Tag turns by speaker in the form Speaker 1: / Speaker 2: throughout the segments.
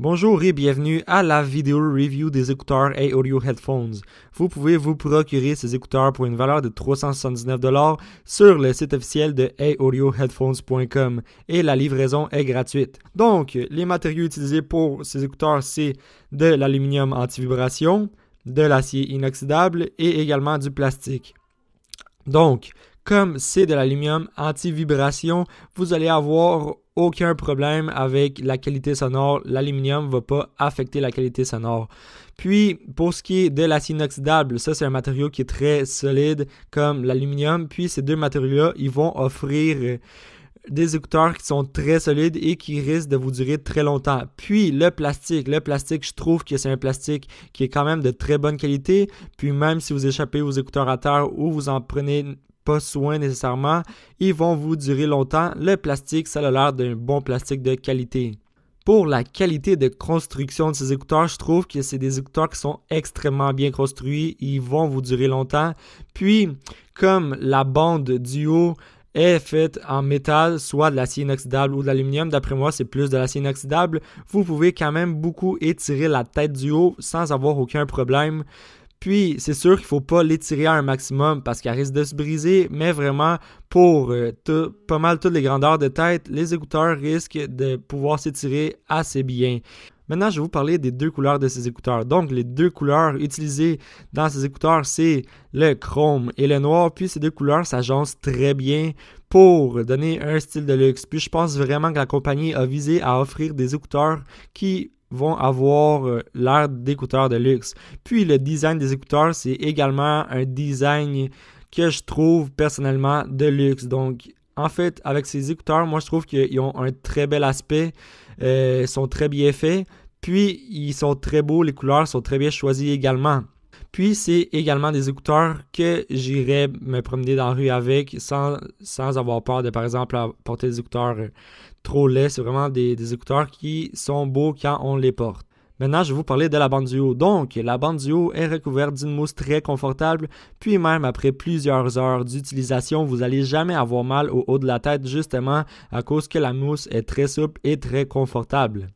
Speaker 1: Bonjour et bienvenue à la vidéo review des écouteurs A-Audio Headphones. Vous pouvez vous procurer ces écouteurs pour une valeur de 379$ sur le site officiel de aaudioheadphones.com et la livraison est gratuite. Donc, les matériaux utilisés pour ces écouteurs, c'est de l'aluminium anti-vibration, de l'acier inoxydable et également du plastique. Donc, comme c'est de l'aluminium anti-vibration, vous allez avoir aucun problème avec la qualité sonore. L'aluminium ne va pas affecter la qualité sonore. Puis, pour ce qui est de l'acier inoxydable, ça c'est un matériau qui est très solide comme l'aluminium. Puis, ces deux matériaux-là, ils vont offrir des écouteurs qui sont très solides et qui risquent de vous durer très longtemps. Puis, le plastique, je trouve que c'est un plastique qui est quand même de très bonne qualité. Puis, même si vous échappez vos écouteurs à terre ou vous en prenez pas soin nécessairement, ils vont vous durer longtemps. Le plastique, ça a l'air d'un bon plastique de qualité. Pour la qualité de construction de ces écouteurs, je trouve que c'est des écouteurs qui sont extrêmement bien construits. Ils vont vous durer longtemps. Puis, comme la bande du haut est faite en métal, soit de l'acier inoxydable ou de l'aluminium, d'après moi, c'est plus de l'acier inoxydable, vous pouvez quand même beaucoup étirer la tête du haut sans avoir aucun problème. Puis, c'est sûr qu'il ne faut pas l'étirer à un maximum parce qu'elle risque de se briser, mais vraiment, pour pas mal toutes les grandeurs de tête, les écouteurs risquent de pouvoir s'étirer assez bien. Maintenant, je vais vous parler des deux couleurs de ces écouteurs. Donc, les deux couleurs utilisées dans ces écouteurs, c'est le chrome et le noir. Puis, ces deux couleurs s'agencent très bien pour donner un style de luxe. Puis, je pense vraiment que la compagnie a visé à offrir des écouteurs qui vont avoir l'air d'écouteurs de luxe. Puis le design des écouteurs, c'est également un design que je trouve personnellement de luxe. Donc, en fait, avec ces écouteurs, moi, je trouve qu'ils ont un très bel aspect, sont très bien faits, puis ils sont très beaux, les couleurs sont très bien choisies également. Puis, c'est également des écouteurs que j'irais me promener dans la rue avec sans avoir peur de, par exemple, porter des écouteurs trop laids. C'est vraiment des écouteurs qui sont beaux quand on les porte. Maintenant, je vais vous parler de la bande du haut. Donc, la bande du haut est recouverte d'une mousse très confortable. Puis même après plusieurs heures d'utilisation, vous n'allez jamais avoir mal au haut de la tête justement à cause que la mousse est très souple et très confortable.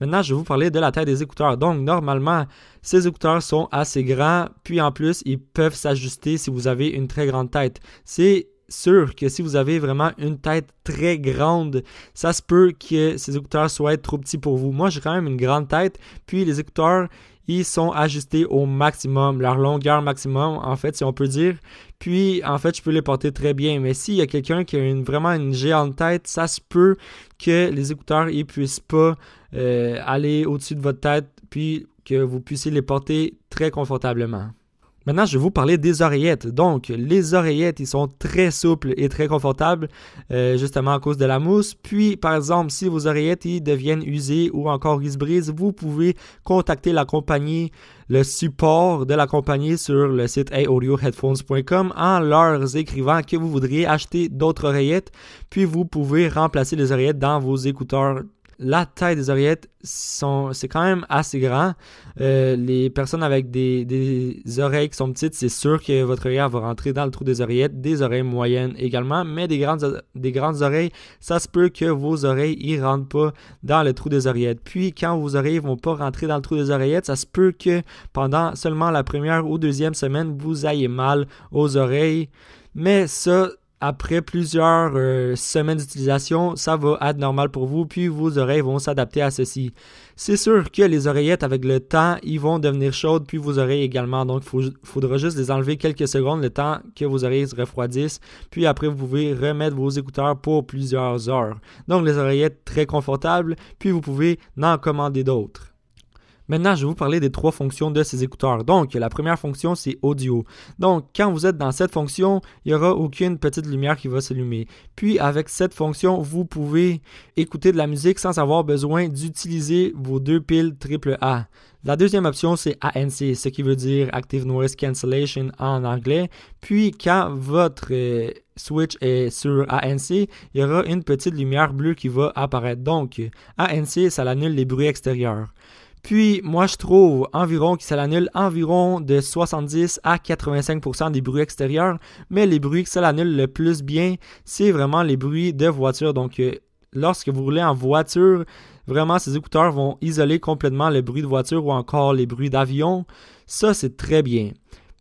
Speaker 1: Maintenant, je vais vous parler de la taille des écouteurs. Donc, normalement, ces écouteurs sont assez grands, puis en plus, ils peuvent s'ajuster si vous avez une très grande tête. C'est sûr que si vous avez vraiment une tête très grande, ça se peut que ces écouteurs soient trop petits pour vous. Moi, j'ai quand même une grande tête, puis les écouteurs, ils sont ajustés au maximum, leur longueur maximum, en fait, si on peut dire. Puis, en fait, je peux les porter très bien. Mais s'il y a quelqu'un qui a vraiment une géante tête, ça se peut que les écouteurs ne puissent pas aller au-dessus de votre tête, puis que vous puissiez les porter très confortablement. Maintenant, je vais vous parler des oreillettes. Donc, les oreillettes, ils sont très souples et très confortables, justement à cause de la mousse. Puis, par exemple, si vos oreillettes ils deviennent usées ou encore ils se brisent, vous pouvez contacter la compagnie, le support de la compagnie sur le site aaudioheadphones.com en leur écrivant que vous voudriez acheter d'autres oreillettes. Puis, vous pouvez remplacer les oreillettes dans vos écouteurs. La taille des oreillettes, c'est quand même assez grand. Les personnes avec des oreilles qui sont petites, c'est sûr que votre oreille va rentrer dans le trou des oreillettes. Des oreilles moyennes également, mais des grandes oreilles, ça se peut que vos oreilles ne rentrent pas dans le trou des oreillettes. Puis, quand vos oreilles ne vont pas rentrer dans le trou des oreillettes, ça se peut que pendant seulement la première ou deuxième semaine, vous ayez mal aux oreilles. Mais ça, après plusieurs semaines d'utilisation, ça va être normal pour vous, puis vos oreilles vont s'adapter à ceci. C'est sûr que les oreillettes, avec le temps, ils vont devenir chaudes, puis vos oreilles également. Donc, il faudra juste les enlever quelques secondes, le temps que vos oreilles se refroidissent. Puis après, vous pouvez remettre vos écouteurs pour plusieurs heures. Donc, les oreillettes très confortables, puis vous pouvez en commander d'autres. Maintenant, je vais vous parler des trois fonctions de ces écouteurs. Donc, la première fonction, c'est audio. Donc, quand vous êtes dans cette fonction, il n'y aura aucune petite lumière qui va s'allumer. Puis, avec cette fonction, vous pouvez écouter de la musique sans avoir besoin d'utiliser vos deux piles AAA. La deuxième option, c'est ANC, ce qui veut dire Active Noise Cancellation en anglais. Puis, quand votre switch est sur ANC, il y aura une petite lumière bleue qui va apparaître. Donc, ANC, ça annule les bruits extérieurs. Puis, moi, je trouve que ça l'annule environ de 70 à 85% des bruits extérieurs, mais les bruits que ça l'annule le plus bien, c'est vraiment les bruits de voiture. Donc, lorsque vous roulez en voiture, Vraiment, ces écouteurs vont isoler complètement le bruit de voiture ou encore les bruits d'avion. Ça, c'est très bien.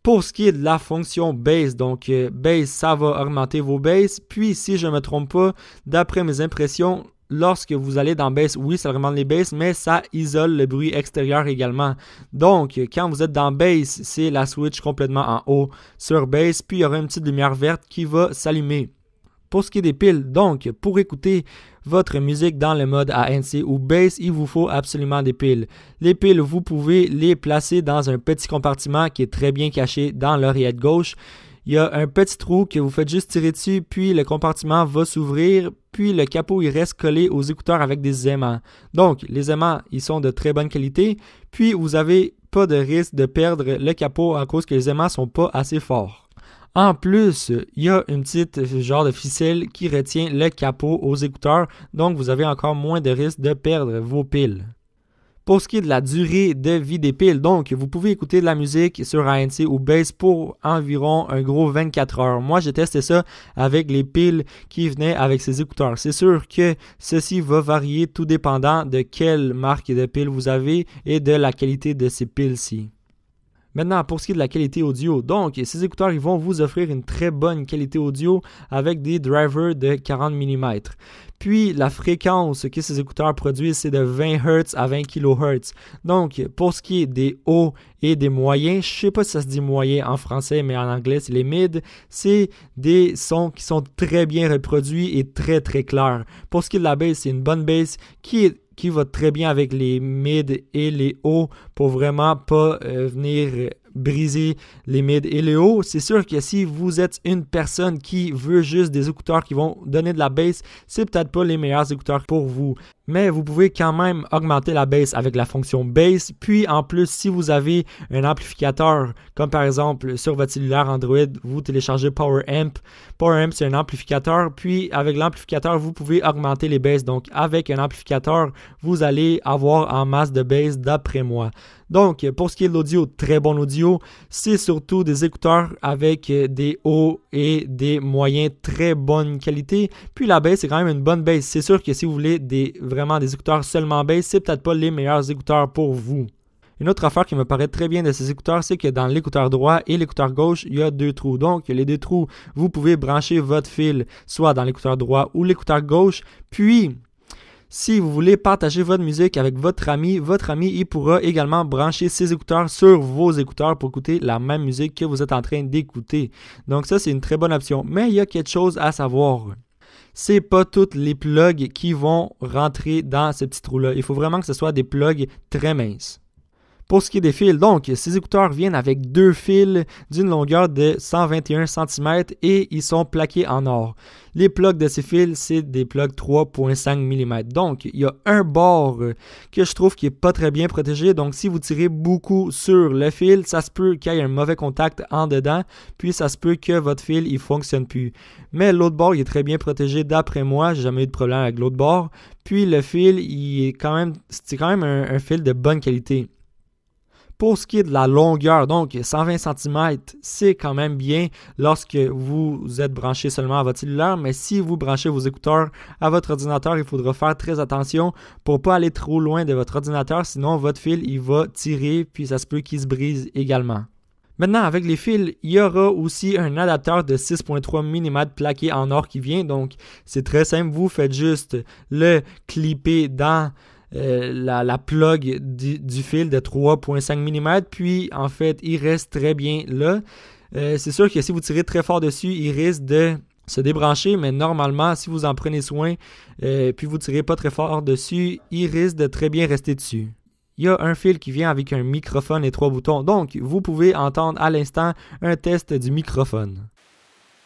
Speaker 1: Pour ce qui est de la fonction bass, donc bass, ça va augmenter vos basses. Puis, si je ne me trompe pas, d'après mes impressions, lorsque vous allez dans bass, oui, ça augmente les basses, mais ça isole le bruit extérieur également. Donc, quand vous êtes dans bass, c'est la switch complètement en haut sur bass. Puis, il y aura une petite lumière verte qui va s'allumer. Pour ce qui est des piles, donc, pour écouter votre musique dans le mode ANC ou bass, il vous faut absolument des piles. Les piles, vous pouvez les placer dans un petit compartiment qui est très bien caché dans l'oreillette gauche. Il y a un petit trou que vous faites juste tirer dessus, puis le compartiment va s'ouvrir, puis le capot il reste collé aux écouteurs avec des aimants. Donc, les aimants, ils sont de très bonne qualité, puis vous n'avez pas de risque de perdre le capot à cause que les aimants ne sont pas assez forts. En plus, il y a une petite genre de ficelle qui retient le capot aux écouteurs, donc vous avez encore moins de risque de perdre vos piles. Pour ce qui est de la durée de vie des piles, donc vous pouvez écouter de la musique sur ANC ou bass pour environ un gros 24 heures. Moi, j'ai testé ça avec les piles qui venaient avec ces écouteurs. C'est sûr que ceci va varier tout dépendant de quelle marque de piles vous avez et de la qualité de ces piles-ci. Maintenant, pour ce qui est de la qualité audio, donc ces écouteurs ils vont vous offrir une très bonne qualité audio avec des drivers de 40 mm. Puis, la fréquence que ces écouteurs produisent, c'est de 20 Hz à 20 kHz. Donc, pour ce qui est des hauts et des moyens, je ne sais pas si ça se dit moyen en français, mais en anglais, c'est les mid. C'est des sons qui sont très bien reproduits et très, très clairs. Pour ce qui est de la bass, c'est une bonne bass qui va très bien avec les mid et les hauts pour vraiment pas venir briser les mid et les hauts. C'est sûr que si vous êtes une personne qui veut juste des écouteurs qui vont donner de la bass, c'est peut-être pas les meilleurs écouteurs pour vous. Mais vous pouvez quand même augmenter la bass avec la fonction bass. Puis en plus, si vous avez un amplificateur, comme par exemple sur votre cellulaire Android, vous téléchargez PowerAmp. PowerAmp, c'est un amplificateur. Puis avec l'amplificateur, vous pouvez augmenter les basses. Donc avec un amplificateur, vous allez avoir en masse de bass d'après moi. Donc, pour ce qui est de l'audio, très bon audio. C'est surtout des écouteurs avec des hauts et des moyens très bonne qualité. Puis la bass, c'est quand même une bonne bass. C'est sûr que si vous voulez vraiment des écouteurs seulement bass, c'est peut-être pas les meilleurs écouteurs pour vous. Une autre affaire qui me paraît très bien de ces écouteurs, c'est que dans l'écouteur droit et l'écouteur gauche, il y a deux trous. Donc, les deux trous, vous pouvez brancher votre fil soit dans l'écouteur droit ou l'écouteur gauche. Puis, si vous voulez partager votre musique avec votre ami, il pourra également brancher ses écouteurs sur vos écouteurs pour écouter la même musique que vous êtes en train d'écouter. Donc ça, c'est une très bonne option. Mais il y a quelque chose à savoir. C'est pas tous les plugs qui vont rentrer dans ce petit trou-là. Il faut vraiment que ce soit des plugs très minces. Pour ce qui est des fils, donc, ces écouteurs viennent avec deux fils d'une longueur de 121 cm et ils sont plaqués en or. Les plugs de ces fils, c'est des plugs 3.5 mm. Donc, il y a un bord que je trouve qui n'est pas très bien protégé. Donc, si vous tirez beaucoup sur le fil, ça se peut qu'il y ait un mauvais contact en dedans, puis ça se peut que votre fil ne fonctionne plus. Mais l'autre bord, il est très bien protégé d'après moi. J'ai jamais eu de problème avec l'autre bord. Puis, le fil, c'est quand même un fil de bonne qualité. Pour ce qui est de la longueur, donc 120 cm, c'est quand même bien lorsque vous êtes branché seulement à votre cellulaire, mais si vous branchez vos écouteurs à votre ordinateur, il faudra faire très attention pour ne pas aller trop loin de votre ordinateur, sinon votre fil il va tirer, puis ça se peut qu'il se brise également. Maintenant, avec les fils, il y aura aussi un adapteur de 6.3 mm plaqué en or qui vient, donc c'est très simple, vous faites juste le clipper dans la plug du fil de 3.5 mm, puis en fait il reste très bien là. C'est sûr que si vous tirez très fort dessus, il risque de se débrancher, mais normalement si vous en prenez soin puis vous tirez pas très fort dessus, il risque de très bien rester dessus. Il y a un fil qui vient avec un microphone et 3 boutons, donc vous pouvez entendre à l'instant un test du microphone.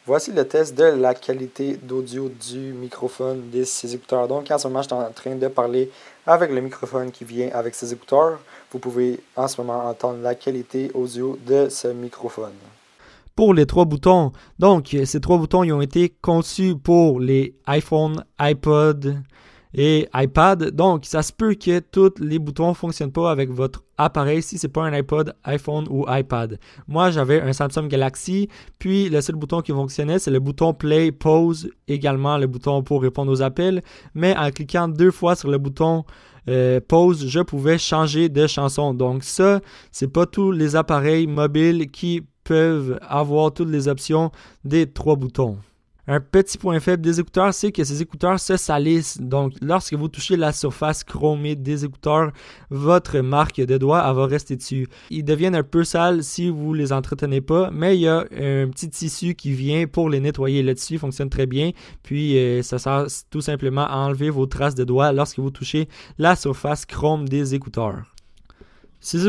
Speaker 1: Voici le test de la qualité d'audio du microphone de ces écouteurs. Donc en ce moment, je suis en train de parler avec le microphone qui vient avec ces écouteurs. Vous pouvez en ce moment entendre la qualité audio de ce microphone. Pour les 3 boutons, donc ces 3 boutons ils ont été conçus pour les iPhone, iPod et iPad. Donc, ça se peut que tous les boutons ne fonctionnent pas avec votre appareil si ce n'est pas un iPod, iPhone ou iPad. Moi, j'avais un Samsung Galaxy, puis le seul bouton qui fonctionnait, c'est le bouton Play, Pause, également le bouton pour répondre aux appels. Mais en cliquant 2 fois sur le bouton pause, je pouvais changer de chanson. Donc ça, c'est pas tous les appareils mobiles qui peuvent avoir toutes les options des 3 boutons. Un petit point faible des écouteurs, c'est que ces écouteurs se salissent. Donc, lorsque vous touchez la surface chromée des écouteurs, votre marque de doigt, elle va rester dessus. Ils deviennent un peu sales si vous les entretenez pas, mais il y a un petit tissu qui vient pour les nettoyer. Le tissu fonctionne très bien, puis ça sert tout simplement à enlever vos traces de doigts lorsque vous touchez la surface chrome des écouteurs. Ces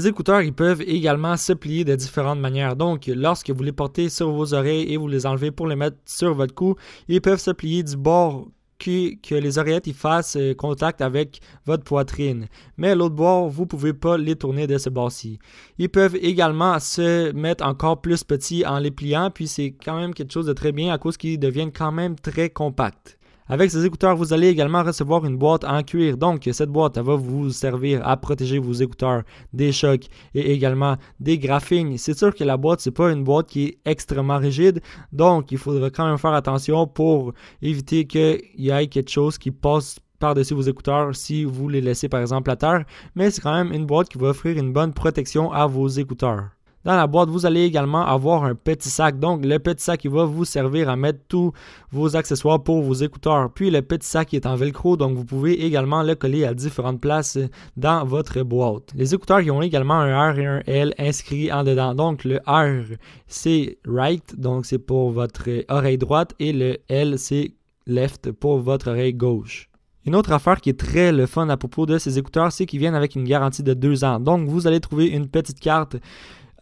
Speaker 1: écouteurs, ils peuvent également se plier de différentes manières. Donc, lorsque vous les portez sur vos oreilles et vous les enlevez pour les mettre sur votre cou, ils peuvent se plier du bord que les oreillettes ils fassent contact avec votre poitrine. Mais l'autre bord, vous ne pouvez pas les tourner de ce bord-ci. Ils peuvent également se mettre encore plus petits en les pliant, puis c'est quand même quelque chose de très bien à cause qu'ils deviennent quand même très compacts. Avec ces écouteurs, vous allez également recevoir une boîte en cuir. Donc, cette boîte elle va vous servir à protéger vos écouteurs des chocs et également des graphings. C'est sûr que la boîte, c'est pas une boîte qui est extrêmement rigide. Donc, il faudra quand même faire attention pour éviter qu'il y ait quelque chose qui passe par-dessus vos écouteurs si vous les laissez par exemple à terre. Mais c'est quand même une boîte qui va offrir une bonne protection à vos écouteurs. Dans la boîte, vous allez également avoir un petit sac. Donc, le petit sac, il va vous servir à mettre tous vos accessoires pour vos écouteurs. Puis, le petit sac est en velcro, donc vous pouvez également le coller à différentes places dans votre boîte. Les écouteurs, ils ont également un R et un L inscrits en dedans. Donc, le R, c'est right, donc c'est pour votre oreille droite, et le L, c'est left pour votre oreille gauche. Une autre affaire qui est très le fun à propos de ces écouteurs, c'est qu'ils viennent avec une garantie de 2 ans. Donc, vous allez trouver une petite carte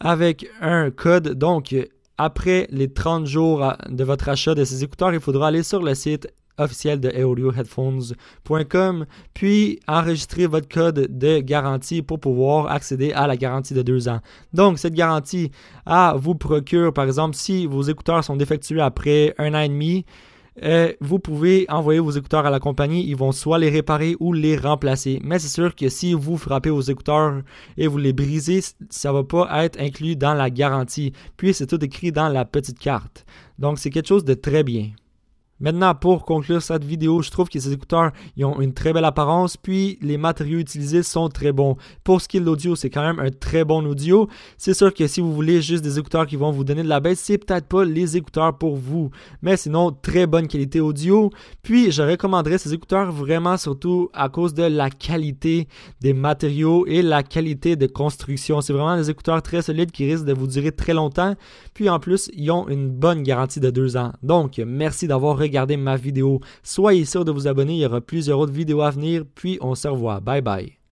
Speaker 1: avec un code. Donc, après les 30 jours de votre achat de ces écouteurs, il faudra aller sur le site officiel de audioheadphones.com puis enregistrer votre code de garantie pour pouvoir accéder à la garantie de 2 ans. Donc, cette garantie vous procure, par exemple, si vos écouteurs sont défectueux après 1 an et demi, vous pouvez envoyer vos écouteurs à la compagnie, ils vont soit les réparer ou les remplacer. Mais c'est sûr que si vous frappez vos écouteurs et vous les brisez, ça ne va pas être inclus dans la garantie. Puis c'est tout écrit dans la petite carte. Donc c'est quelque chose de très bien. Maintenant, pour conclure cette vidéo, je trouve que ces écouteurs ils ont une très belle apparence, puis les matériaux utilisés sont très bons. Pour ce qui est de l'audio, c'est quand même un très bon audio. C'est sûr que si vous voulez juste des écouteurs qui vont vous donner de la baisse, c'est peut-être pas les écouteurs pour vous. Mais sinon, très bonne qualité audio. Puis, je recommanderais ces écouteurs vraiment surtout à cause de la qualité des matériaux et la qualité de construction. C'est vraiment des écouteurs très solides qui risquent de vous durer très longtemps. Puis en plus, ils ont une bonne garantie de 2 ans. Donc, merci d'avoir regardé ma vidéo. Soyez sûr de vous abonner, il y aura plusieurs autres vidéos à venir. Puis on se revoit. Bye bye.